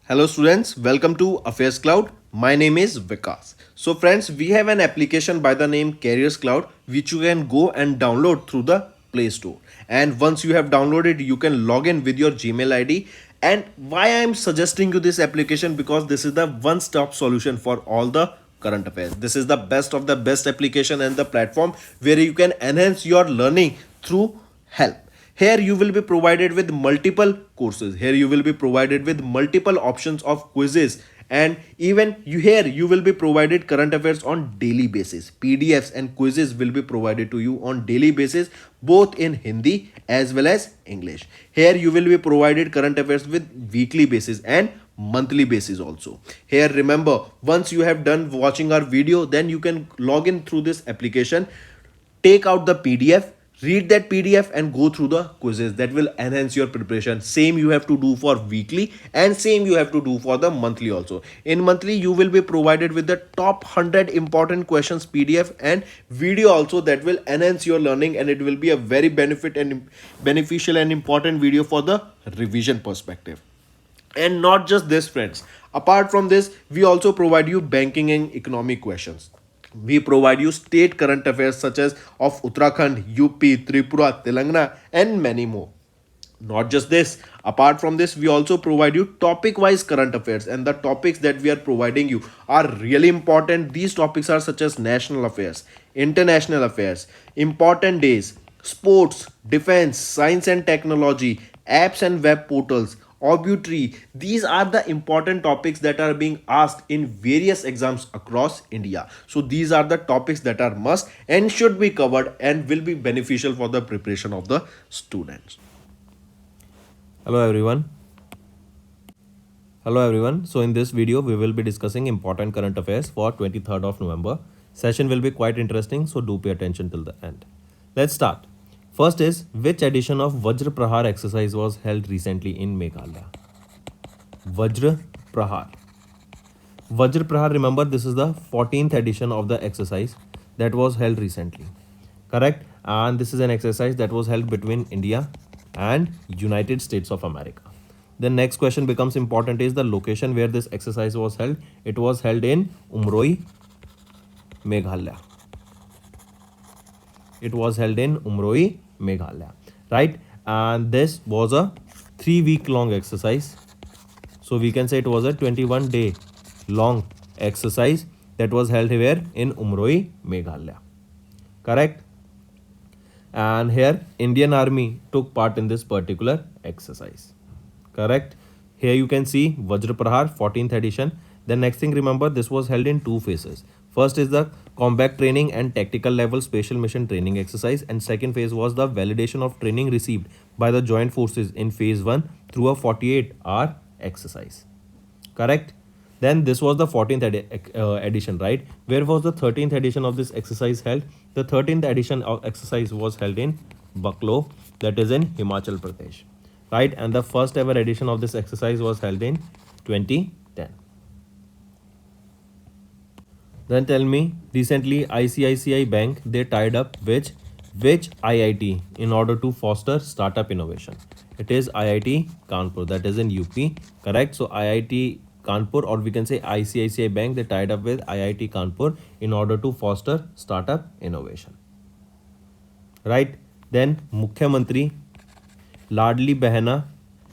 Hello students, welcome to Affairs Cloud. My name is Vikas. So friends, we have an application by the name Careers Cloud which you can go and download through the Play Store. And once you have downloaded, you can log in with your Gmail ID. And why I am suggesting you this application, because this is the one-stop solution for all the current affairs. This is the best of the best application and the platform where you can enhance your learning through help. Here you will be provided with multiple courses. Here you will be provided with multiple options of quizzes, and even you will be provided current affairs on daily basis. PDFs and quizzes will be provided to you on daily basis, both in Hindi as well as English. Here you will be provided current affairs with weekly basis and monthly basis also. Here remember, once you have done watching our video, then you can log in through this application, take out the PDF, read that PDF and go through the quizzes. That will enhance your preparation. Same you have to do for weekly and same you have to do for the monthly also. In monthly you will be provided with the top 100 important questions PDF and video also, that will enhance your learning, and it will be a very beneficial and important video for the revision perspective. And not just this friends, apart from this we also provide you banking and economic questions. We provide you state current affairs such as of Uttarakhand, UP, Tripura, Telangana, and many more. Not just this, apart from this we also provide you topic wise current affairs, and the topics that we are providing you are really important. These topics are such as national affairs, international affairs, important days, sports, defense, science and technology, apps and web portals, obituary. These are the important topics that are being asked in various exams across India. So these are the topics that are must and should be covered and will be beneficial for the preparation of the students. Hello everyone. So in this video we will be discussing important current affairs for 23rd of November. Session will be quite interesting, so do pay attention till the end. Let's start. First is, which edition of Vajra Prahar exercise was held recently in Meghalaya? Vajra Prahar. Vajra Prahar, remember this is the 14th edition of the exercise that was held recently. Correct? And this is an exercise that was held between India and United States of America. The next question becomes important, is the location where this exercise was held. It was held in Umroi, Meghalaya. It was held in Umroi, Meghalaya, right? And this was a 3-week long exercise. So we can say it was a 21-day long exercise that was held here in Umroi, Meghalaya. Correct? And here Indian Army took part in this particular exercise. Correct? Here you can see Vajra Prahar 14th edition. The next thing, remember, this was held in 2 phases. First is the combat training and tactical level special mission training exercise, and second phase was the validation of training received by the joint forces in phase 1 through a 48-hour exercise. Correct? Then this was the 14th edition, right? Where was the 13th edition of this exercise held? The 13th edition of exercise was held in Baklo, that is in Himachal Pradesh, right? And the first ever edition of this exercise was held in 2010. Then tell me, recently ICICI Bank, they tied up which IIT in order to foster startup innovation? It is IIT Kanpur, that is in UP, correct? So IIT Kanpur, or we can say ICICI Bank, they tied up with IIT Kanpur in order to foster startup innovation, right? Then Mukhyamantri Ladli Behna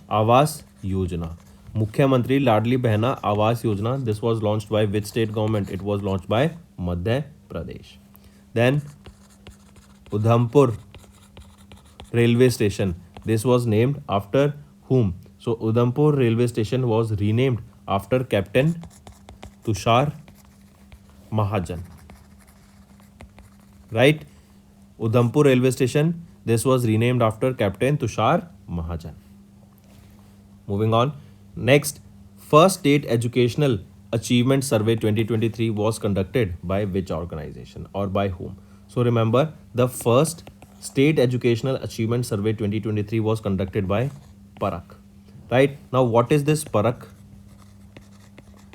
Awas Yojana. Mukhyamantri Ladli Behna Awas Yojana, this was launched by which state government? It was launched by Madhya Pradesh. Then Udhampur railway station, this was named after whom? So Udhampur railway station was renamed after Captain Tushar Mahajan, right? Udhampur railway station, this was renamed after Captain Tushar Mahajan. Moving on. Next, first state educational achievement survey 2023 was conducted by which organization or by whom? So remember, the first state educational achievement survey 2023 was conducted by Parak, right? Now what is this Parak?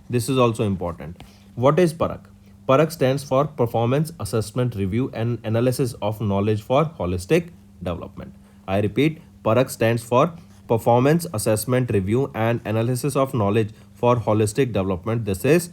This is also important. What is Parak? Parak stands for Performance Assessment Review and Analysis of Knowledge for Holistic Development. I repeat, Parak stands for performance assessment review and analysis of knowledge for holistic development. This is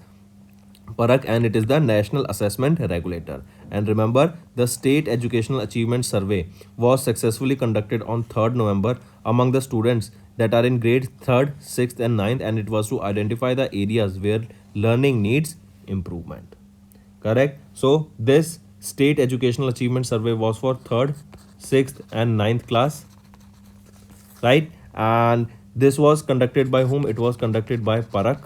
PARAK and it is the National Assessment Regulator. And remember, the State Educational Achievement Survey was successfully conducted on 3rd November among the students that are in grade 3rd, 6th and 9th, and it was to identify the areas where learning needs improvement. Correct? So this State Educational Achievement Survey was for 3rd, 6th and 9th class, right? And this was conducted by whom? It was conducted by PARAK,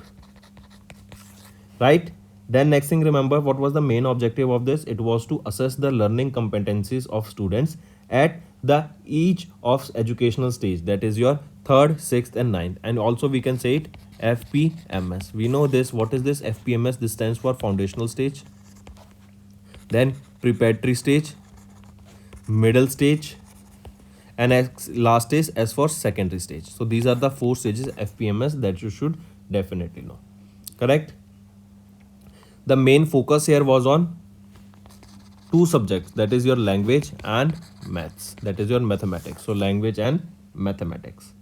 right? Then next thing, remember what was the main objective of this? It was to assess the learning competencies of students at the each of educational stage, that is your 3rd, 6th and 9th, and also we can say it FPMS. We know this. What is this FPMS? This stands for foundational stage, then preparatory stage, middle stage, and last is S for secondary stage. So these are the 4 stages FPMS that you should definitely know. Correct? The main focus here was on 2 subjects, that is your language and maths, that is your mathematics. So language and mathematics.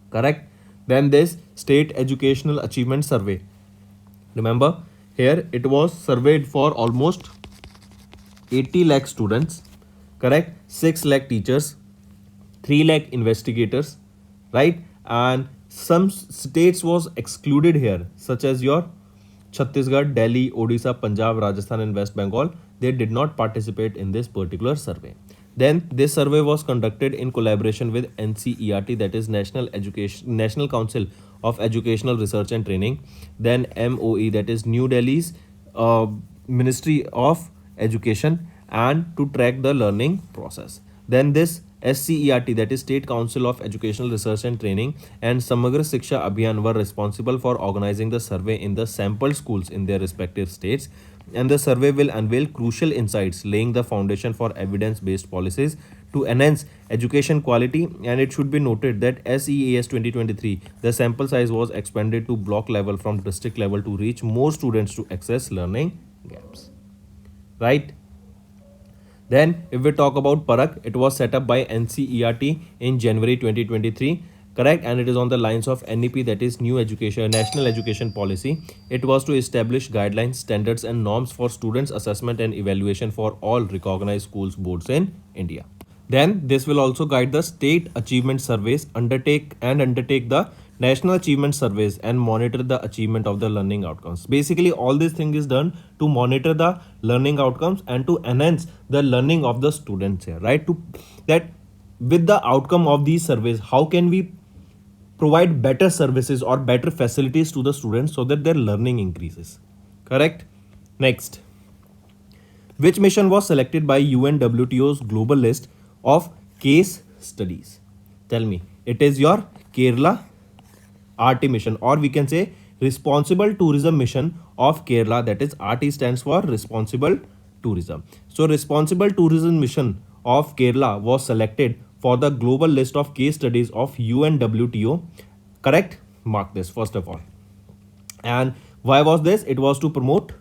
Correct? Then this State Educational Achievement Survey. Remember, here it was surveyed for almost 80 lakh students. Correct? 6 lakh teachers, 3 lakh investigators, right? And some states was excluded here, such as your Chhattisgarh, Delhi, Odisha, Punjab, Rajasthan and West Bengal. They did not participate in this particular survey. Then this survey was conducted in collaboration with NCERT, that is National Council of Educational Research and Training. Then MOE, that is New Delhi's Ministry of Education, and to track the learning process. Then this SCERT, that is State Council of Educational Research and Training, and Samagra Shiksha Abhiyan were responsible for organizing the survey in the sample schools in their respective states. And the survey will unveil crucial insights, laying the foundation for evidence-based policies to enhance education quality. And it should be noted that SEAS 2023, the sample size was expanded to block level from district level to reach more students to access learning gaps. Right? Then if we talk about PARAK, it was set up by NCERT in January 2023. Correct? And it is on the lines of NEP, that is National Education Policy. It was to establish guidelines, standards and norms for students assessment and evaluation for all recognized schools boards in India. Then this will also guide the state achievement surveys, undertake the national achievement surveys and monitor the achievement of the learning outcomes. Basically all this thing is done to monitor the learning outcomes and to enhance the learning of the students here, right? To that with the outcome of these surveys, how can we provide better services or better facilities to the students so that their learning increases. Correct? Next, which mission was selected by UNWTO's global list of case studies? Tell me. It is your Kerala RT mission, or we can say Responsible Tourism Mission of Kerala, that is RT stands for Responsible Tourism. So Responsible Tourism Mission of Kerala was selected for the global list of case studies of UNWTO. Correct? Mark this first of all. And why was this? It was to promote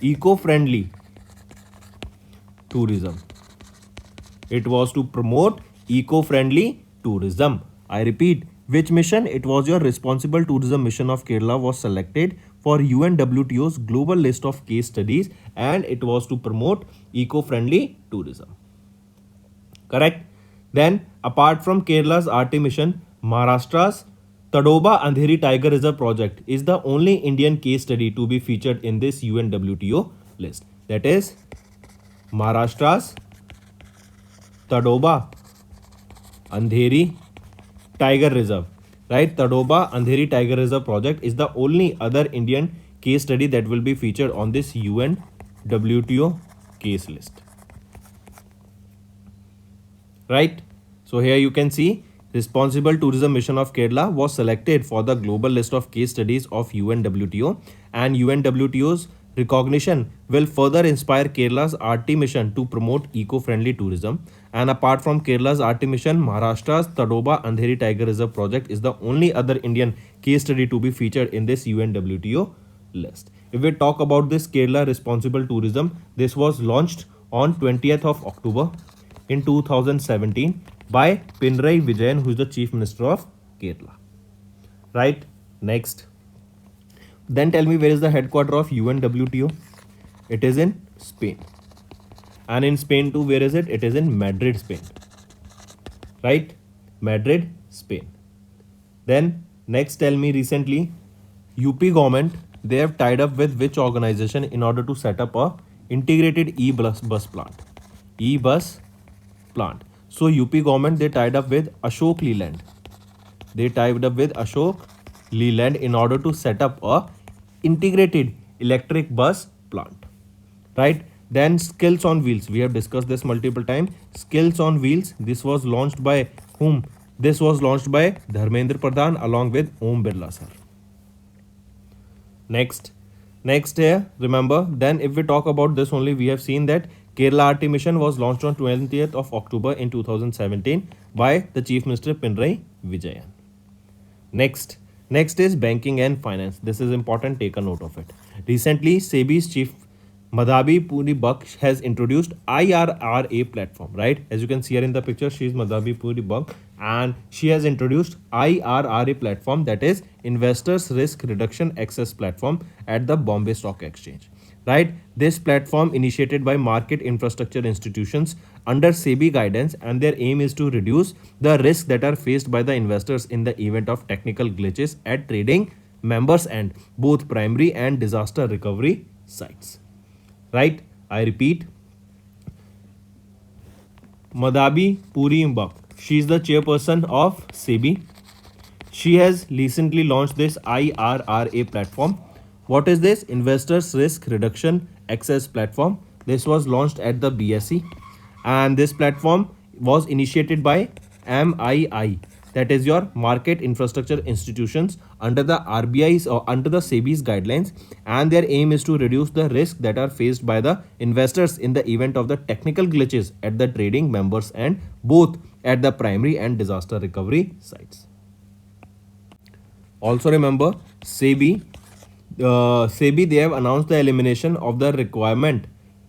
eco-friendly tourism. It was to promote eco-friendly tourism. I repeat, which mission? It was your Responsible Tourism Mission of Kerala was selected for UNWTO's global list of case studies, and it was to promote eco-friendly tourism. Correct? Then apart from Kerala's RT mission, Maharashtra's Tadoba Andheri Tiger Reserve project is the only Indian case study to be featured in this UNWTO list. That is Maharashtra's Tadoba Andheri Tiger Reserve, right? Tadoba Andheri Tiger Reserve project is the only other Indian case study that will be featured on this UNWTO case list, right? So here you can see Responsible Tourism Mission of Kerala was selected for the global list of case studies of UNWTO, and UNWTO's recognition will further inspire Kerala's RT mission to promote eco-friendly tourism. And apart from Kerala's RT mission, Maharashtra's Tadoba Andheri Tiger Reserve project is the only other Indian case study to be featured in this UNWTO list. If we talk about this Kerala Responsible Tourism, this was launched on 20th of October in 2017 by Pinarayi Vijayan, who is the Chief Minister of Kerala. Right? Next. Then tell me, where is the headquarter of UNWTO? It is in Spain. And in Spain too, where is it? It is in Madrid, Spain. Right? Madrid, Spain. Then next, tell me, recently UP government, they have tied up with which organization in order to set up a integrated e-bus plant? E-bus plant. So UP government, they tied up with Ashok Leland. They tied up with Ashok Leland in order to set up a integrated electric bus plant. Right? Then Skills on Wheels, we have discussed this multiple times. Skills on Wheels, this was launched by whom? This was launched by Dharmendra Pradhan along with Om Birla sir. Next here, remember, then if we talk about this only, we have seen that Kerala RT Mission was launched on 20th of October in 2017 by the Chief Minister Pinarayi Vijayan. Next is banking and finance. This is important, take a note of it. Recently, SEBI's chief Madhabi Puri Baksh has introduced IRRA platform, right? As you can see here in the picture, she is Madhabi Puri Baksh and she has introduced IRRA platform, that is Investors Risk Reduction Access platform at the Bombay Stock Exchange, right? This platform initiated by market infrastructure institutions under SEBI guidance, and their aim is to reduce the risks that are faced by the investors in the event of technical glitches at trading members and both primary and disaster recovery sites. Right? I repeat, Madhabi Puri Baksh, she is the chairperson of SEBI. She has recently launched this IRRA platform. What is this? Investors Risk Reduction Access platform. This was launched at the BSE, and this platform was initiated by MII, that is your market infrastructure institutions, under the RBI's or under the SEBI's guidelines, and their aim is to reduce the risk that are faced by the investors in the event of the technical glitches at the trading members and both at the primary and disaster recovery sites. Also remember, SEBI they have announced the elimination of the requirement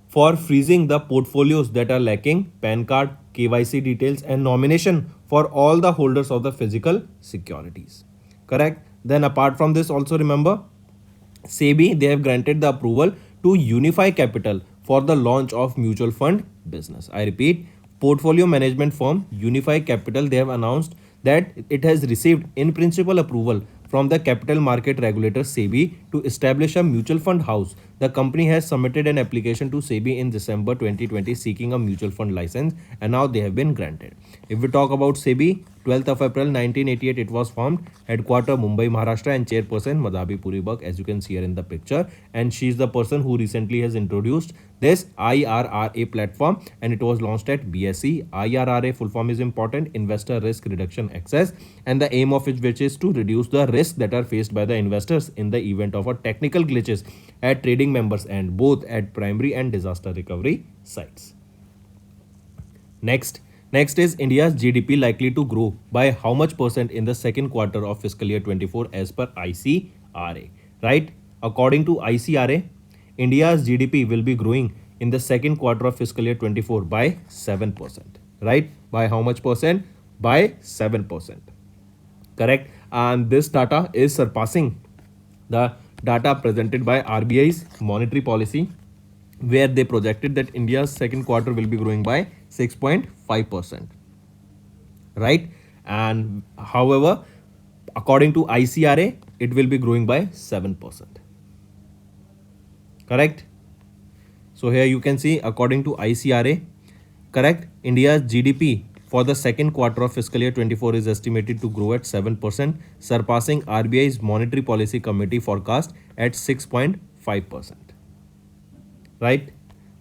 for freezing the portfolios that are lacking PAN card, KYC details and nomination for all the holders of the physical securities. Correct? Then apart from this, also remember, SEBI, they have granted the approval to Unify Capital for the launch of mutual fund business. I repeat, portfolio management firm Unify Capital, they have announced that it has received in principle approval from the capital market regulator SEBI to establish a mutual fund house. The company has submitted an application to SEBI in December 2020 seeking a mutual fund license, and now they have been granted. If we talk about SEBI, 12th of April 1988 it was formed, headquarter Mumbai, Maharashtra, and chairperson Madhabi Puri Baksh, as you can see here in the picture, and she is the person who recently has introduced this IRRA platform, and it was launched at BSE. IRRA full form is important, Investor Risk Reduction Access, and the aim of which is to reduce the risks that are faced by the investors in the event of a technical glitches at trading members and both at primary and disaster recovery sites. Next is India's GDP likely to grow by how much percent in the second quarter of fiscal year 24 as per ICRA, right? According to ICRA, India's GDP will be growing in the second quarter of fiscal year 24 by 7%, right? By how much percent? By 7%. Correct? And this data is surpassing the data presented by RBI's monetary policy, where they projected that India's second quarter will be growing by 6.5%, right? And however, according to ICRA, it will be growing by 7%. Correct? So here you can see, according to ICRA, correct, India's GDP for the second quarter of fiscal year 24 is estimated to grow at 7%, surpassing RBI's monetary policy committee forecast at 6.5%. Right?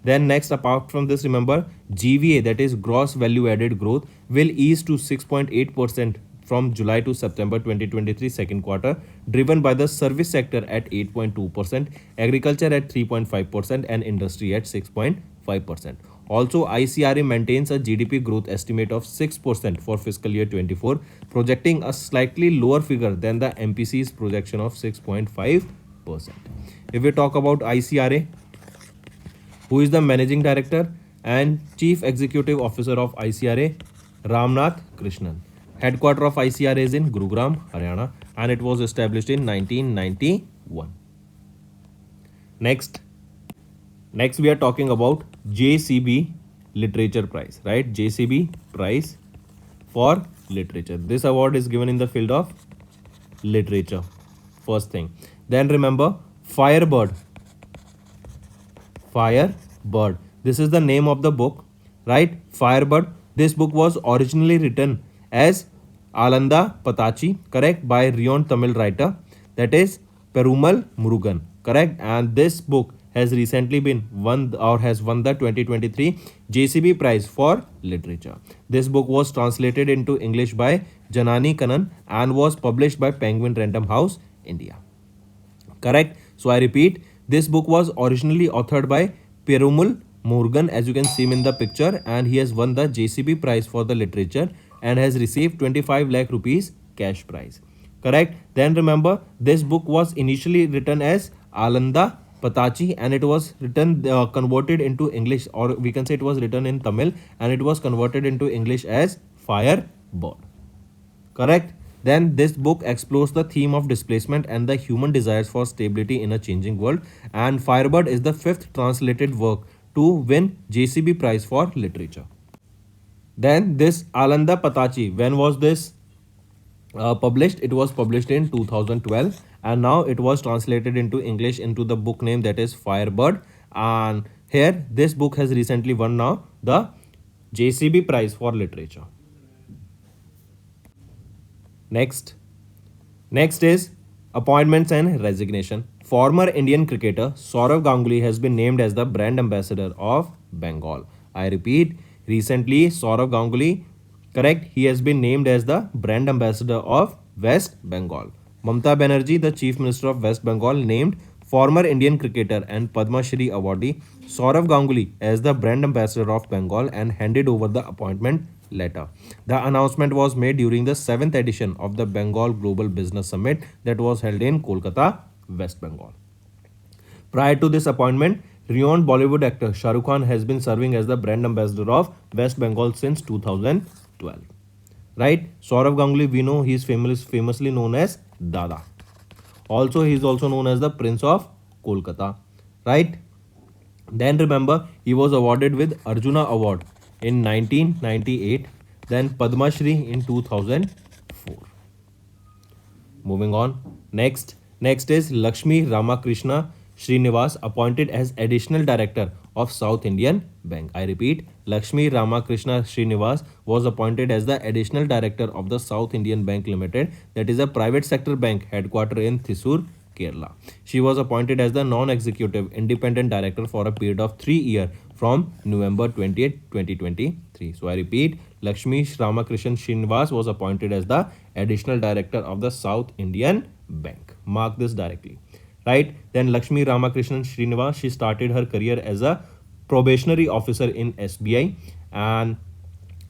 Then next, apart from this, remember, GVA, that is gross value added growth, will ease to 6.8% from July to September 2023 second quarter, driven by the service sector at 8.2%, agriculture at 3.5%, and industry at 6.5%. Also, ICRA maintains a GDP growth estimate of 6% for fiscal year 24, projecting a slightly lower figure than the MPC's projection of 6.5%. If we talk about ICRA, who is the managing director? and Chief Executive Officer of ICRA, Ramnath Krishnan. Headquarter of ICRA is in Gurugram, Haryana, and it was established in 1991. Next we are talking about JCB Literature Prize, right? JCB Prize for Literature. This award is given in the field of literature. First thing. Then remember Firebird. Firebird. This is the name of the book, right? Firebird. This book was originally written as Alanda Patachi, correct, by renowned Tamil writer, that is Perumal Murugan, correct. And this book has recently been won or has won the 2023 JCB Prize for Literature. This book was translated into English by Janani Kannan and was published by Penguin Random House, India. Correct. So I repeat, this book was originally authored by Perumal Murugan, as you can see him in the picture, and he has won the JCB Prize for the Literature and has received 25 lakh rupees cash prize. Correct. Then remember, this book was initially written as Alanda Patachi and it was written converted into English, or we can say it was written in Tamil and it was converted into English as Firebird. Correct. Then this book explores the theme of displacement and the human desires for stability in a changing world, and Firebird is the fifth translated work to win JCB Prize for Literature. Then this Alanda Patachi, when was this published? It was published in 2012 and now it was translated into English into the book name, that is Firebird, and here this book has recently won now the JCB Prize for Literature. Next is appointments and resignation. Former Indian cricketer Sourav Ganguly has been named as the brand ambassador of Bengal. I repeat, recently Sourav Ganguly, correct, he has been named as the brand ambassador of West Bengal. Mamata Banerjee, the Chief Minister of West Bengal, named former Indian cricketer and Padma Shri awardee Sourav Ganguly as the brand ambassador of Bengal and handed over the appointment letter. The announcement was made during the 7th edition of the Bengal Global Business Summit that was held in Kolkata, West Bengal. Prior to this appointment, renowned Bollywood actor Shah Rukh Khan has been serving as the brand ambassador of West Bengal since 2012. Right? Sourav Ganguly, we know he is famously known as Dada. Also, he is also known as the Prince of Kolkata. Right? Then remember, he was awarded with Arjuna Award in 1998, then Padma Shri in 2004. Moving on. Next is Lakshmi Ramakrishna Srinivas, appointed as Additional Director of South Indian Bank. I repeat, Lakshmi Ramakrishna Srinivas was appointed as the Additional Director of the South Indian Bank Limited, that is a private sector bank headquartered in Thrissur, Kerala. She was appointed as the non-executive independent director for a period of 3 years from November 20th, 2023. So I repeat, Lakshmi Ramakrishna Srinivas was appointed as the Additional Director of the South Indian Bank. Mark this directly. Right? Then Lakshmi Ramakrishnan Srinivas, she started her career as a probationary officer in SBI, and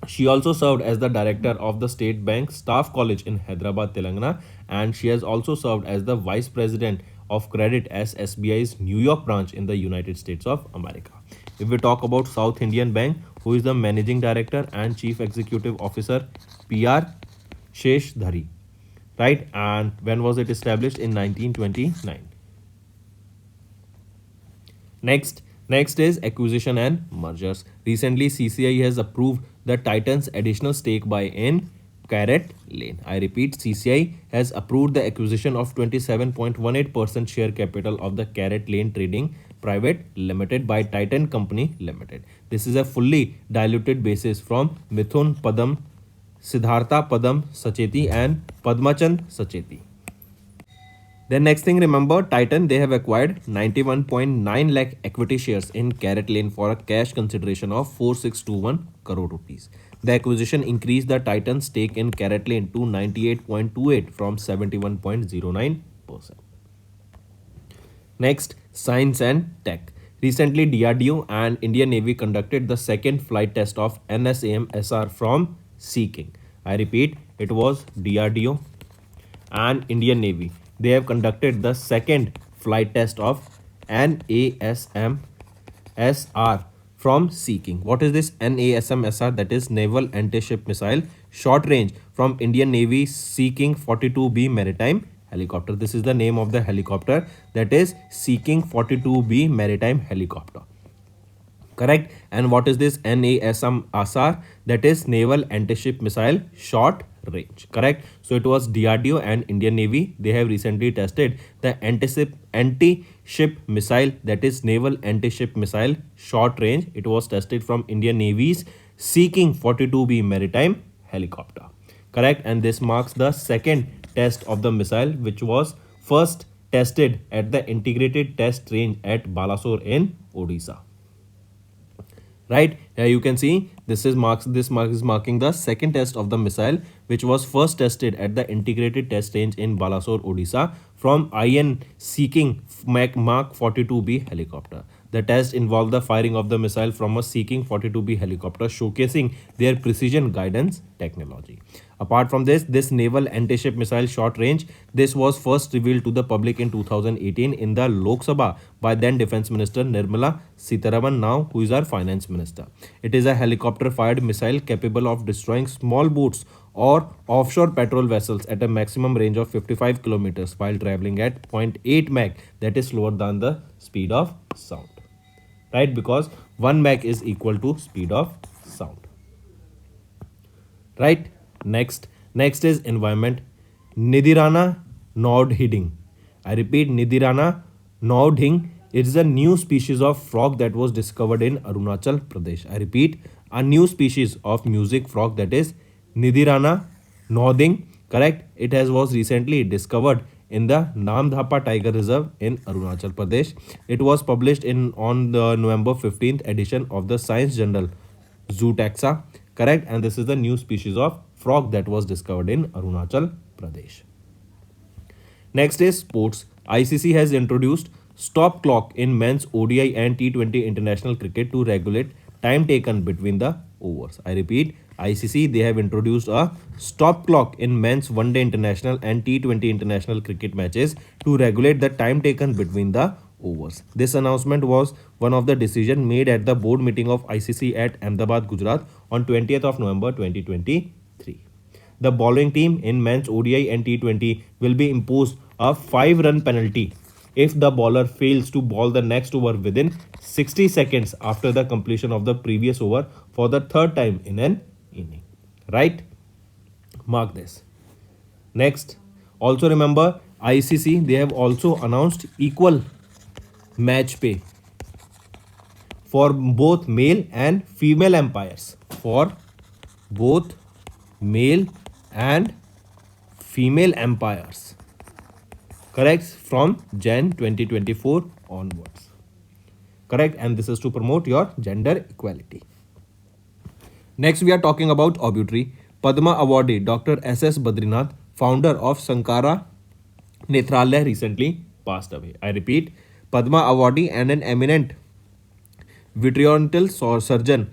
she also served as the director of the State Bank Staff College in Hyderabad, Telangana, and she has also served as the vice president of credit as SBI's New York branch in the United States of America. If we talk about South Indian Bank, who is the managing director and chief executive officer, PR Sheshdhari, right? And when was it established? In 1929. Next is acquisition and mergers. Recently, CCI has approved the Titan's additional stake buy in Carrot Lane. I repeat, CCI has approved the acquisition of 27.18% share capital of the Carrot Lane Trading Private Limited by Titan Company Limited. This is a fully diluted basis from Mithun Padam, Siddhartha Padam Sacheti and Padmachand Sacheti. Then next thing, remember, Titan, they have acquired 91.9 lakh equity shares in Carrot Lane for a cash consideration of 4621 crore rupees. The acquisition increased the Titan stake in Carrot Lane to 98.28 from 71.09%. Next, science and tech. Recently, DRDO and Indian Navy conducted the second flight test of NSAM-SR from Sea King. I repeat, it was DRDO and Indian Navy. They have conducted the second flight test of NASM-SR from Seeking. What is this NASM-SR? That is Naval Anti-Ship Missile Short Range from Indian Navy Seeking 42B Maritime Helicopter. This is the name of the helicopter, that is Seeking 42B Maritime Helicopter. Correct. And what is this NASM-SR? That is Naval Anti-Ship Missile Short Range. Correct. So it was DRDO and Indian Navy. They have recently tested the anti-ship missile, that is Naval Anti-Ship Missile Short Range. It was tested from Indian Navy's Seeking 42B Maritime Helicopter. Correct. And this marks the second test of the missile, which was first tested at the Integrated Test Range at Balasore in Odisha. Right here you can see this is marking the second test of the missile, which was first tested at the Integrated Test Range in Balasore, Odisha from IN Seeking Mark 42B helicopter. The test involved the firing of the missile from a Seeking 42B helicopter, showcasing their precision guidance technology. Apart from this naval anti-ship missile short range, this was first revealed to the public in 2018 in the Lok Sabha by then Defense Minister Nirmala Sitharaman, now who is our Finance Minister. It is a helicopter-fired missile capable of destroying small boats or offshore patrol vessels at a maximum range of 55 kilometers while traveling at 0.8 Mach, that is slower than the speed of sound. Right, because 1 Mach is equal to speed of sound. Right. Next is environment. Nidirana Nordhiding. I repeat, Nidirana Nordhiding. It is a new species of frog that was discovered in Arunachal Pradesh. I repeat, a new species of music frog, that is Nidirana Nordhiding. Correct. It was recently discovered in the Namdhapa Tiger Reserve in Arunachal Pradesh. It was published on the November 15th edition of the Science Journal Zootaxa. Correct. And this is the new species of frog that was discovered in Arunachal Pradesh. Next is sports. ICC has introduced stop clock in men's ODI and T20 international cricket to regulate time taken between the overs. I repeat, ICC, they have introduced a stop clock in men's one-day international and T20 international cricket matches to regulate the time taken between the overs. This announcement was one of the decisions made at the board meeting of ICC at Ahmedabad, Gujarat on 20th of November 2023. The bowling team in men's ODI and T20 will be imposed a 5-run penalty if the bowler fails to bowl the next over within 60 seconds after the completion of the previous over for the third time in an inning. Right? Mark this. Next, also remember, ICC, they have also announced equal match pay for both male and female umpires. For both male and female umpires. Correct? From Jan 2024 onwards. Correct? And this is to promote your gender equality. Next, we are talking about obituary. Padma awardee Dr. S.S. Badrinath, founder of Sankara Nethralaya, recently passed away. I repeat, Padma awardee and an eminent vitreoretinal surgeon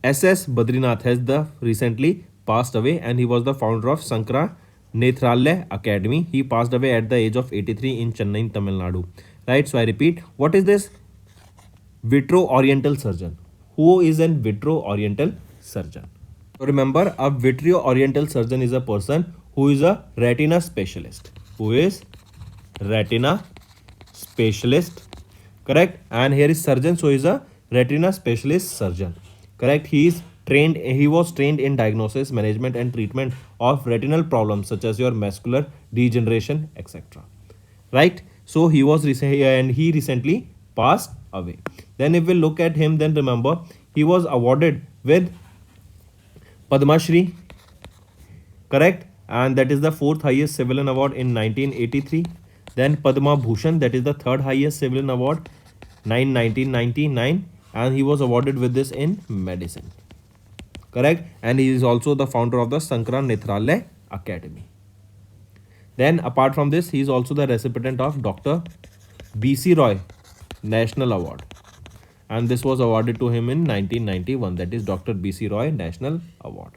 S.S. Badrinath has recently passed away, and he was the founder of Sankara Nethralaya Academy. He passed away at the age of 83 in Chennai, Tamil Nadu. Right? So I repeat, what is this vitro-oriental surgeon? Who is a vitro-oriental surgeon? So remember, a vitro-oriental surgeon is a person who is a retina specialist. Who is retina specialist? Correct? And here is surgeon, so he is a retina specialist surgeon. Correct? He was trained in diagnosis, management and treatment of retinal problems such as your macular degeneration, etc. Right? So he recently passed away. Then if we look at him, then remember, he was awarded with Padma Shri. Correct? And that is the 4th highest civilian award in 1983. Then Padma Bhushan, that is the 3rd highest civilian award, 1999. And he was awarded with this in medicine. Correct? And he is also the founder of the Sankara Nethralaya Academy. Then apart from this, he is also the recipient of Dr. B.C. Roy National Award. And this was awarded to him in 1991. That is Dr. B.C. Roy National Award.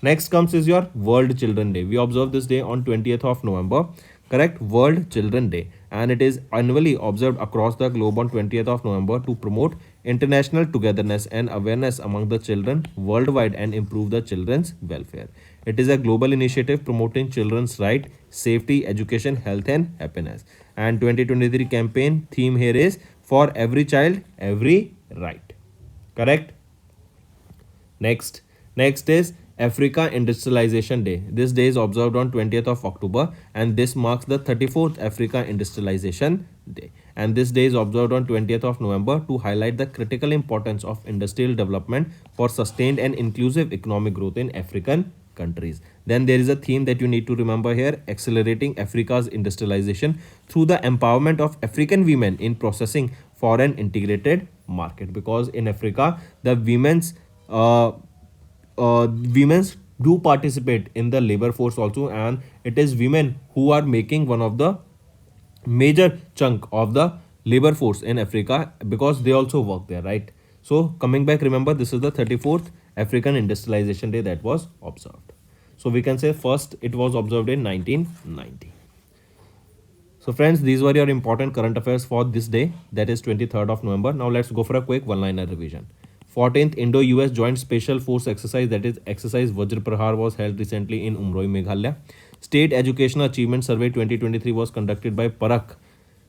Next comes is your World Children Day. We observe this day on 20th of November. Correct? World Children Day, and it is annually observed across the globe on 20th of November to promote international togetherness and awareness among the children worldwide and improve the children's welfare. It is a global initiative promoting children's right, safety, education, health and happiness. And 2023 campaign theme here is for every child, every right. Correct? Next is Africa Industrialization Day. This day is observed on 20th of October, and this marks the 34th Africa Industrialization Day. And this day is observed on 20th of November to highlight the critical importance of industrial development for sustained and inclusive economic growth in African countries. Then there is a theme that you need to remember here: accelerating Africa's industrialization through the empowerment of African women in processing for an integrated market. Because in Africa, the women's do participate in the labor force also, and it is women who are making one of the major chunk of the labor force in Africa, because they also work there, right? So coming back, remember, this is the 34th African Industrialization Day that was observed. So we can say first it was observed in 1990. So friends, these were your important current affairs for this day, that is 23rd of November. Now let's go for a quick one-liner revision. 14th Indo-US Joint Special Force Exercise, that is Exercise Vajra Prahar, was held recently in Umroi, Meghalaya. State Educational Achievement Survey 2023 was conducted by Parak.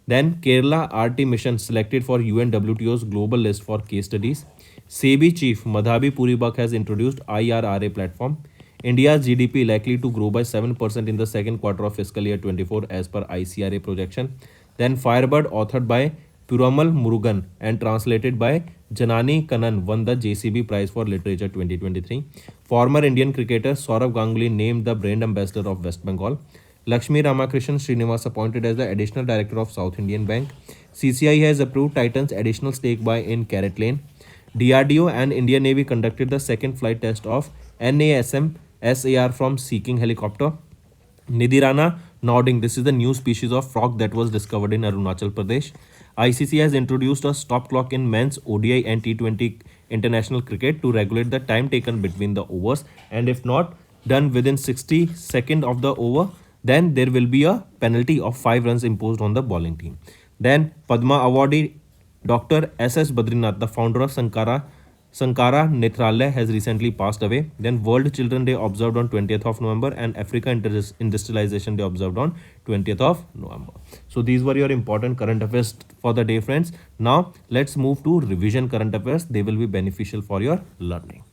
Then Kerala RT Mission selected for UNWTO's global list for case studies. SEBI Chief Madhabi Puribak has introduced IRRA platform. India's GDP likely to grow by 7% in the second quarter of fiscal year 24 as per ICRA projection. Then Firebird, authored by Puramal Murugan and translated by Janani Kanan, won the JCB Prize for Literature 2023. Former Indian cricketer Saurav Ganguly named the brand ambassador of West Bengal. Lakshmi Ramakrishnan Srinivas appointed as the additional director of South Indian Bank. CCI has approved Titan's additional stake buy in Carrot Lane. DRDO and Indian Navy conducted the second flight test of NASM SAR from Seeking helicopter. Nidirana nodding. This is the new species of frog that was discovered in Arunachal Pradesh. ICC has introduced a stop clock in men's ODI and T20 international cricket to regulate the time taken between the overs, and if not done within 60 seconds of the over, then there will be a penalty of 5 runs imposed on the bowling team. Then Padma awardee Dr. S.S. Badrinath, the founder of Sankara Nethralaya, has recently passed away. Then World Children Day observed on 20th of November, and Africa Industrialization Day observed on 20th of November. So these were your important current affairs for the day, friends. Now let's move to revision current affairs. They will be beneficial for your learning.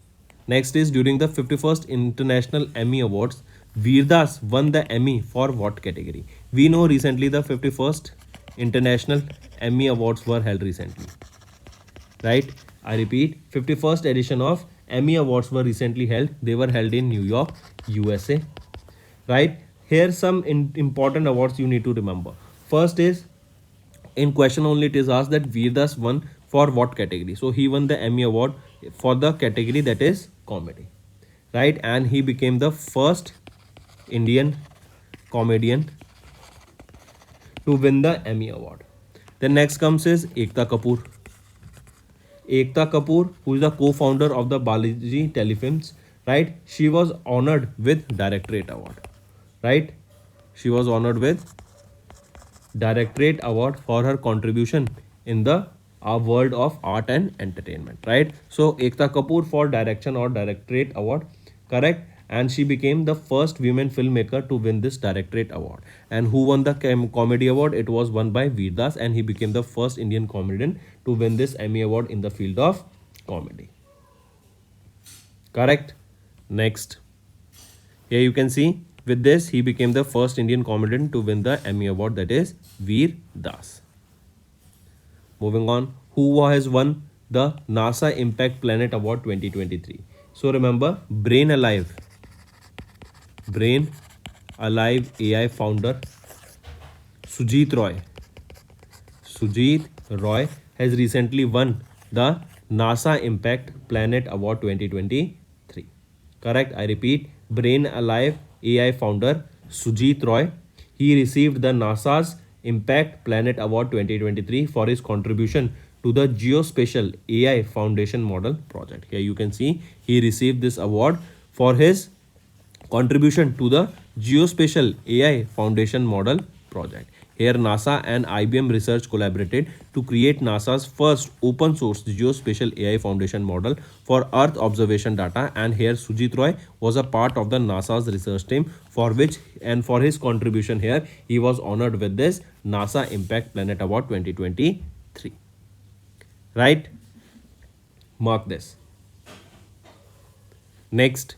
Next is, during the 51st International Emmy Awards, Veerdas won the Emmy for what category? We know recently the 51st International Emmy Awards were held recently, right? I repeat, 51st edition of Emmy Awards were recently held. They were held in New York, USA, right? Here some important awards you need to remember. First is, in question only it is asked that Veerdas won for what category. So he won the Emmy Award for the category that is comedy, right? And he became the first Indian comedian to win the Emmy Award. Then next comes is Ekta Kapoor. Ekta Kapoor, who is the co-founder of the Balaji Telefilms, right? She was honored with Directorate Award, right? She was honored with Directorate Award for her contribution in the world of art and entertainment, right? So Ekta Kapoor for direction or Directorate Award, correct? And she became the first women filmmaker to win this Directorate Award. And who won the comedy award? It was won by Veerdas, and he became the first Indian comedian to win this Emmy Award in the field of comedy. Correct? Next. Here you can see, with this he became the first Indian comedian to win the Emmy Award, that is Veerdas. Moving on, who has won the NASA Impact Planet Award 2023? So remember, Brain Alive AI founder Sujit Roy has recently won the NASA Impact Planet Award 2023. Correct? I repeat, Brain Alive AI founder Sujit Roy. He received the NASA's Impact Planet Award 2023 for his contribution to the Geospatial AI Foundation Model project. Here you can see he received this award for his contribution to the Geospatial AI Foundation Model project. Here, NASA and IBM Research collaborated to create NASA's first open source geospatial AI foundation model for Earth observation data. And here, Sujit Roy was a part of the NASA's research team, for which and for his contribution here, he was honored with this NASA Impact Planet Award 2023. Right? Mark this. Next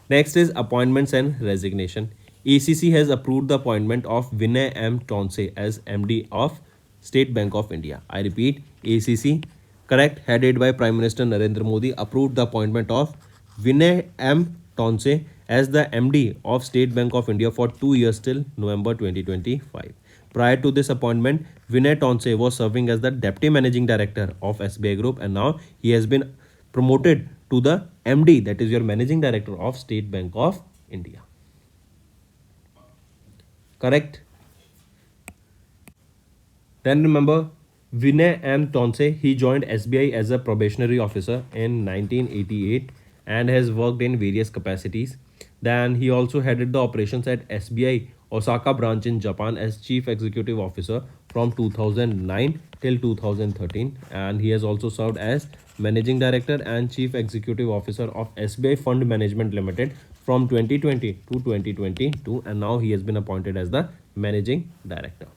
is appointments and resignation. ACC has approved the appointment of Vinay M. Tonse as MD of State Bank of India. I repeat, ACC, correct, headed by Prime Minister Narendra Modi, approved the appointment of Vinay M. Tonse as the MD of State Bank of India for 2 years till November 2025. Prior to this appointment, Vinay Tonse was serving as the Deputy Managing Director of SBI Group, and now he has been promoted to the MD, that is your Managing Director of State Bank of India. Correct? Then remember, Vinay M. Tonse, he joined SBI as a probationary officer in 1988 and has worked in various capacities. Then he also headed the operations at SBI Osaka branch in Japan as Chief Executive Officer from 2009 till 2013, and he has also served as Managing Director and Chief Executive Officer of SBI Fund Management Limited from 2020 to 2022, and now he has been appointed as the Managing Director.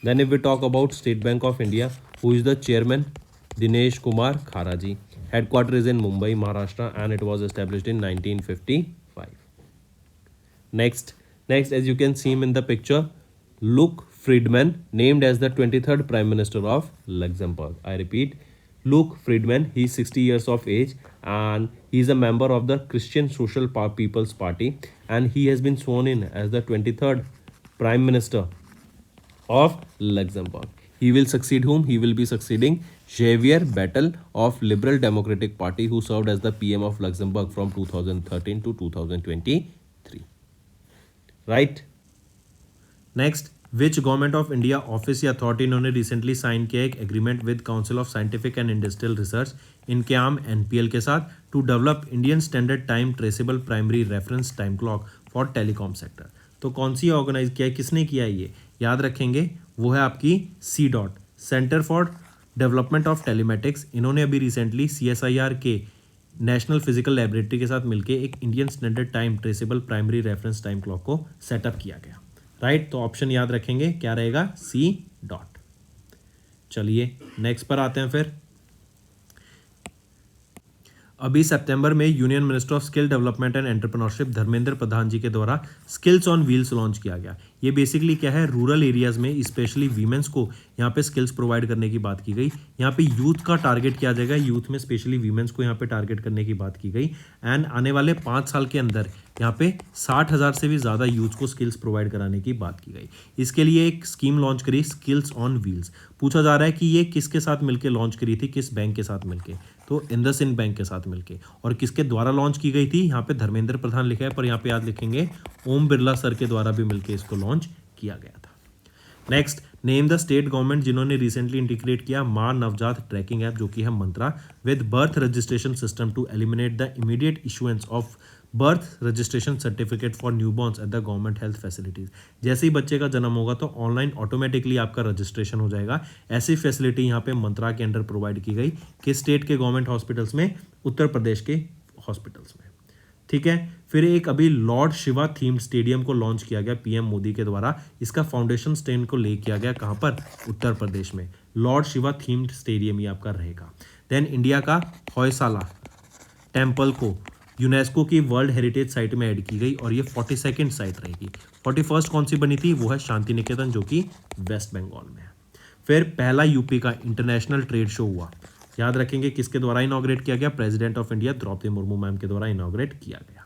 Then if we talk about State Bank of India, who is the chairman? Dinesh Kumar Kharaji. Headquarters is in Mumbai, Maharashtra, and it was established in 1955. Next, as you can see him in the picture, Luke Friedman, named as the 23rd Prime Minister of Luxembourg. I repeat, Luke Friedman, he is 60 years of age and he is a member of the Christian Social People's Party, and he has been sworn in as the 23rd Prime Minister of Luxembourg. He will succeed whom? He will be succeeding Xavier Bettel of Liberal Democratic Party, who served as the PM of Luxembourg from 2013 to 2023. Right? Next, which government of India office या authority इन्होंने recently sign किया एक agreement with council of scientific and industrial research इनके आम NPL के साथ to develop Indian standard time traceable primary reference time clock for telecom sector. तो कौन सी ऑर्गेनाइज किया है, किसने किया है ये याद रखेंगे, वो है आपकी CDOT, centre for development of telematics. इन्होंने अभी रिसेंटली CSIR के नेशनल फिजिकल लैबोरेटरी के साथ मिलकर एक Indian standard time traceable primary reference time clock को सेटअप किया गया. राइट, तो ऑप्शन याद रखेंगे, क्या रहेगा? CDOT. चलिए नेक्स्ट पर आते हैं. फिर अभी सितंबर में union minister of skill development and entrepreneurship Dharmendra Pradhan ji के द्वारा स्किल्स ऑन व्हील्स लॉन्च किया गया. ये बेसिकली क्या है, रूरल एरियाज में स्पेशली वीमेंस को यहाँ पे स्किल्स प्रोवाइड करने की बात की गई. यहाँ पे यूथ का टारगेट किया जाएगा, यूथ में स्पेशली वीमेंस को यहाँ पे टारगेट करने की बात की गई. एंड आने वाले 5 साल के अंदर यहाँ पे 60,000 से भी ज़्यादा यूथ को स्किल्स प्रोवाइड कराने की बात की गई. इसके लिए एक स्कीम लॉन्च करी, स्किल्स ऑन व्हील्स. पूछा जा रहा है कि ये किसके साथ मिलकर लॉन्च करी थी, किस बैंक के साथ मिलके? तो इंडसइंड बैंक के साथ मिलके. और किसके द्वारा लॉन्च की गई थी? यहाँ पे धर्मेंद्र प्रधान लिखा है, पर यहाँ पे याद लिखेंगे ओम बिरला सर के द्वारा भी मिलके इसको लॉन्च किया गया था. Next, name the state government जिन्होंने रिसेंटली इंटीग्रेट किया माँ नवजात ट्रैकिंग ऐप, जो कि है Mantra, with birth registration system to eliminate the immediate issuance of birth registration certificate for newborns at the government health facilities. जैसे ही बच्चे का जन्म होगा तो ऑनलाइन ऑटोमेटिकली आपका रजिस्ट्रेशन हो जाएगा. ऐसी फैसिलिटी यहाँ पे मंत्रा के अंडर प्रोवाइड की गई कि स्टेट के गवर्नमेंट हॉस्पिटल्स में, उत्तर प्रदेश के हॉस्पिटल्स में. ठीक है. फिर एक अभी लॉर्ड शिवा थीम्ड स्टेडियम को लॉन्च किया गया पीएम मोदी के द्वारा. इसका फाउंडेशन स्टेन को ले किया गया कहाँ पर? उत्तर प्रदेश में. लॉर्ड शिवा थीम्ड स्टेडियम ये आपका रहेगा. देन इंडिया का होयसाला टेम्पल को यूनेस्को की वर्ल्ड हेरिटेज साइट में ऐड की गई और ये 42nd साइट रहेगी. 41st कौन सी बनी थी? वो है शांति निकेतन, जो कि वेस्ट बंगाल में है. फिर पहला यूपी का इंटरनेशनल ट्रेड शो हुआ. याद रखेंगे किसके द्वारा इनॉग्रेट किया गया? President of India Draupadi Murmu ma'am के द्वारा इनॉग्रेट किया गया.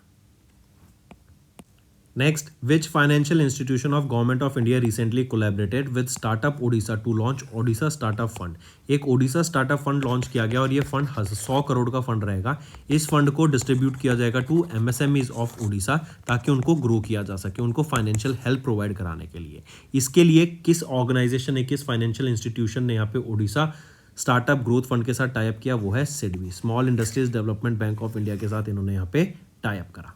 Next, which financial institution of government of India recently collaborated with startup Odisha to launch Odisha startup fund. एक ओडिशा स्टार्टअप फंड लॉन्च किया गया और ये फंड 100 करोड़ का फंड रहेगा. इस फंड को डिस्ट्रीब्यूट किया जाएगा टू MSMEs ऑफ ओडिशा, ताकि उनको ग्रो किया जा सके, उनको फाइनेंशियल हेल्प प्रोवाइड कराने के लिए. इसके लिए किस ऑर्गेनाइजेशन ने, किस फाइनेंशियल इंस्टीट्यूशन ने यहाँ पे ओडिशा स्टार्टअप ग्रोथ फंड के साथ टाइप किया? वो है SIDBI, small industries development bank of India के साथ इन्होंने यहाँ पे टाइप करा.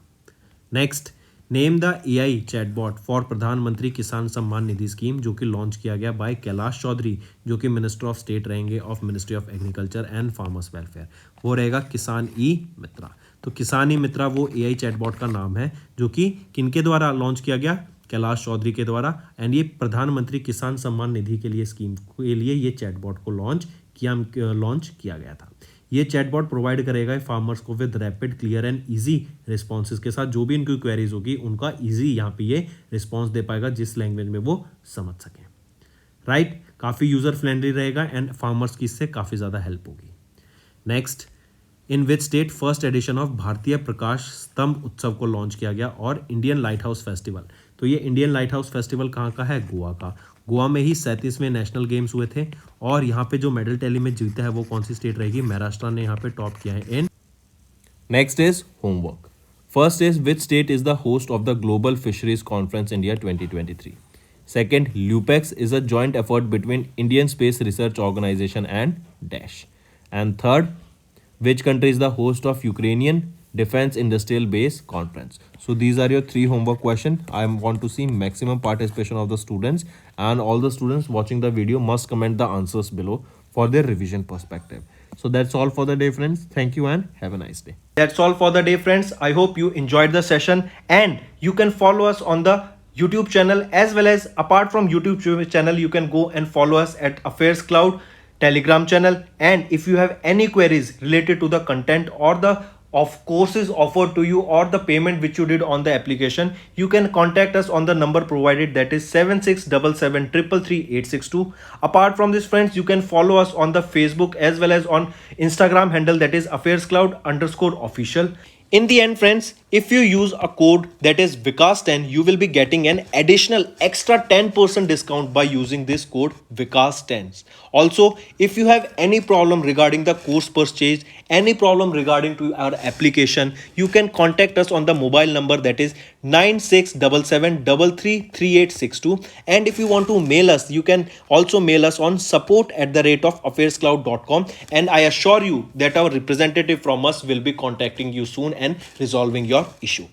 Next, name the AI chatbot for प्रधानमंत्री किसान सम्मान निधि स्कीम, जो कि लॉन्च किया गया बाय कैलाश चौधरी, जो कि मिनिस्टर ऑफ स्टेट रहेंगे of ministry of agriculture and farmers welfare. वो रहेगा किसान ई मित्रा। तो किसान ई मित्रा वो एआई चैटबॉट का नाम है, जो कि किनके द्वारा लॉन्च किया गया, कैलाश चौधरी के द्वारा। एंड ये प्रधानमंत्री किसान सम्मान निधि के लिए स्कीम के लिए ये चैटबॉट को लॉन्च किया गया था। ये चैटबॉट प्रोवाइड करेगा फार्मर्स को with rapid, clear and easy responses के साथ। जो भी इनकी क्वेरीज होगी उनका इजी यहाँ पे ये रिस्पॉन्स दे पाएगा, जिस लैंग्वेज में वो समझ सकें। राइट, काफ़ी यूज़र फ्रेंडली रहेगा एंड फार्मर्स की इससे काफ़ी ज़्यादा हेल्प होगी। Next, in which state first edition of भारतीय प्रकाश स्तंभ उत्सव को लॉन्च किया गया और इंडियन लाइट हाउस फेस्टिवल। तो ये इंडियन लाइट हाउस फेस्टिवल कहाँ का है, गोवा का। गोवा में ही 37वें नेशनल गेम्स हुए थे और यहाँ पे जो मेडल टैली में जीता है वो कौन सी स्टेट रहेगी, महाराष्ट्र ने यहाँ पे टॉप किया है इन। Next is homework. First is which state is the host of the global fisheries conference India 2023। Second, LUPEX is a joint effort between Indian space research organisation and dash. And third, which country is the host of Ukrainian Defense Industrial Base Conference? So these are your 3 homework questions. I want to see maximum participation of the students, and all the students watching the video must comment the answers below for their revision perspective. So that's all for the day, friends. Thank you and have a nice day. That's all for the day, friends. I hope you enjoyed the session, and you can follow us on the YouTube channel, as well as apart from YouTube channel, you can go and follow us at Affairs Cloud Telegram channel. And if you have any queries related to the content or the of courses offered to you or the payment which you did on the application, you can contact us on the number provided, that is 7677333862. Apart from this, friends, you can follow us on the Facebook as well as on Instagram handle, that is affairscloud_official. In the end, friends, if you use a code that is Vikas10, you will be getting an additional extra 10% discount by using this code Vikas10. Also, if you have any problem regarding the course purchase, any problem regarding to our application, you can contact us on the mobile number, that is 9677333862. And if you want to mail us, you can also mail us on support@affairscloud.com, and I assure you that our representative from us will be contacting you soon and resolving your issue.